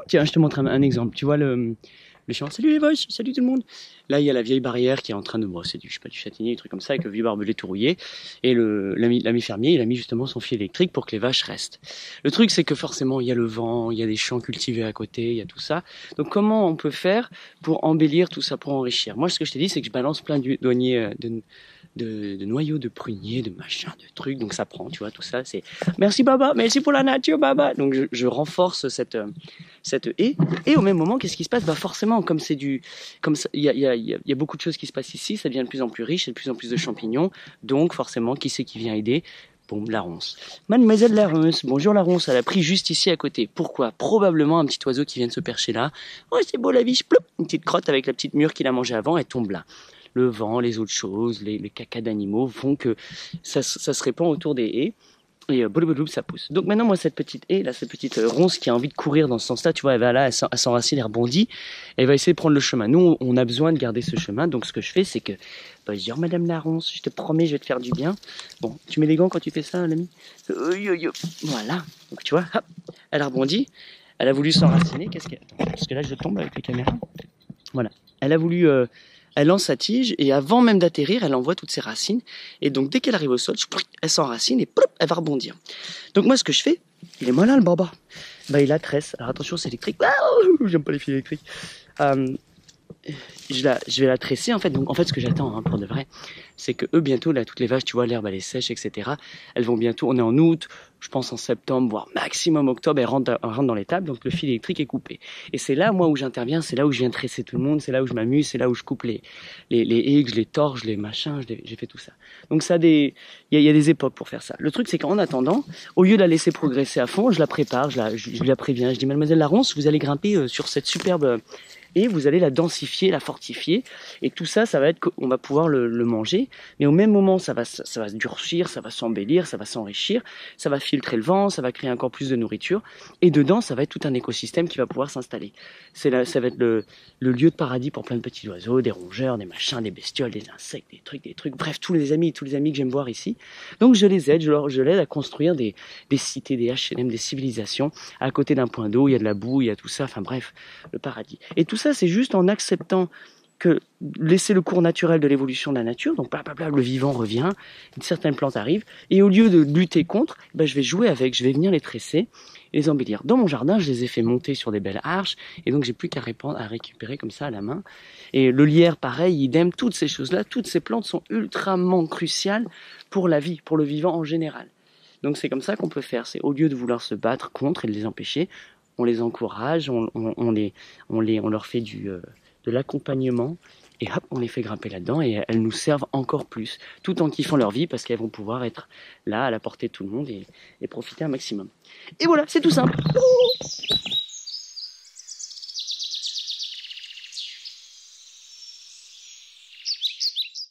Tiens, je te montre un exemple. Tu vois le champ. Salut les vaches, salut tout le monde. Là, il y a la vieille barrière qui est en train de brosser du, je sais pas, du châtaignier, des trucs comme ça, avec le vieux barbelé tout rouillé. Et l'ami fermier, il a mis justement son fil électrique pour que les vaches restent. Le truc, c'est que forcément, il y a le vent, il y a des champs cultivés à côté, il y a tout ça. Donc, comment on peut faire pour embellir tout ça, pour enrichir? Moi, ce que je t'ai dit, c'est que je balance plein de noyaux de pruniers, de machins, de trucs. Donc, ça prend, tu vois, tout ça. C'est merci Baba, merci pour la nature Baba. Donc, je renforce cette haie. Et au même moment, qu'est-ce qui se passe? Bah forcément, comme c'est comme il y a beaucoup de choses qui se passent ici, ça devient de plus en plus riche, et de plus en plus de champignons. Donc forcément, qui c'est qui vient aider? Bon, la ronce. Mademoiselle la ronce, bonjour la ronce, elle a pris juste ici à côté. Pourquoi? Probablement un petit oiseau qui vient de se percher là. Oh, c'est beau la vie, ploup, une petite crotte avec la petite mûre qu'il a mangée avant, elle tombe là. Le vent, les autres choses, les cacas d'animaux font que ça se répand autour des haies. Et boulou, ça pousse. Donc maintenant, moi, cette petite haie, là, cette petite ronce qui a envie de courir dans ce sens-là, tu vois, elle va là, elle s'enracine, elle rebondit, elle va essayer de prendre le chemin. Nous, on a besoin de garder ce chemin, donc ce que je fais, c'est que, je dis, oh, madame la ronce, je te promets, je vais te faire du bien. Bon, tu mets les gants quand tu fais ça, l'ami? Voilà. Donc tu vois, hop, elle a rebondi, elle a voulu s'enraciner, parce que là, je tombe avec les caméras. Voilà. Elle a voulu... elle lance sa tige et avant même d'atterrir, elle envoie toutes ses racines. Et donc dès qu'elle arrive au sol, elle s'enracine et elle va rebondir. Donc moi ce que je fais, il est malin le baba. Bah il la tresse. Alors attention, c'est électrique. J'aime pas les fils électriques. Je vais la tresser en fait. Donc en fait ce que j'attends pour de vrai, c'est que eux bientôt là, toutes les vaches, tu vois, l'herbe elle est sèche, etc. Elles vont bientôt, on est en août, je pense en septembre, voire maximum octobre, elles rentrent dans l'étable, donc le fil électrique est coupé. Et c'est là moi où j'interviens, c'est là où je viens tresser tout le monde, c'est là où je m'amuse, c'est là où je coupe les haies, je les torche, les machins, j'ai fait tout ça. Donc ça il y a des époques pour faire ça. Le truc c'est qu'en attendant, au lieu de la laisser progresser à fond, je la prépare, je la préviens, je dis mademoiselle la ronce, vous allez grimper sur cette superbe et vous allez la densifier, la fortifier, et tout ça, ça va être qu'on va pouvoir le manger, mais au même moment, ça va se durcir, ça va s'embellir, ça va s'enrichir, ça va filtrer le vent, ça va créer encore plus de nourriture, et dedans, ça va être tout un écosystème qui va pouvoir s'installer. Ça va être le lieu de paradis pour plein de petits oiseaux, des rongeurs, des machins, des bestioles, des insectes, des trucs, bref, tous les amis que j'aime voir ici. Donc je les aide, je l'aide à construire des cités, des H&M, des civilisations, à côté d'un point d'eau, il y a de la boue, il y a tout ça, enfin bref, le paradis. Et tout ça, c'est juste en acceptant que laisser le cours naturel de l'évolution de la nature, donc blablabla, le vivant revient, certaines plantes arrivent, et au lieu de lutter contre, je vais jouer avec, je vais venir les tresser et les embellir. Dans mon jardin, je les ai fait monter sur des belles arches, et donc j'ai plus qu'à récupérer comme ça à la main. Et le lierre, pareil, idem, toutes ces choses-là, toutes ces plantes sont ultrament cruciales pour la vie, pour le vivant en général. Donc c'est comme ça qu'on peut faire, c'est au lieu de vouloir se battre contre et de les empêcher, on les encourage, on leur fait de l'accompagnement et hop, on les fait grimper là-dedans et elles nous servent encore plus, tout en kiffant leur vie parce qu'elles vont pouvoir être là à la portée de tout le monde et profiter un maximum. Et voilà, c'est tout simple.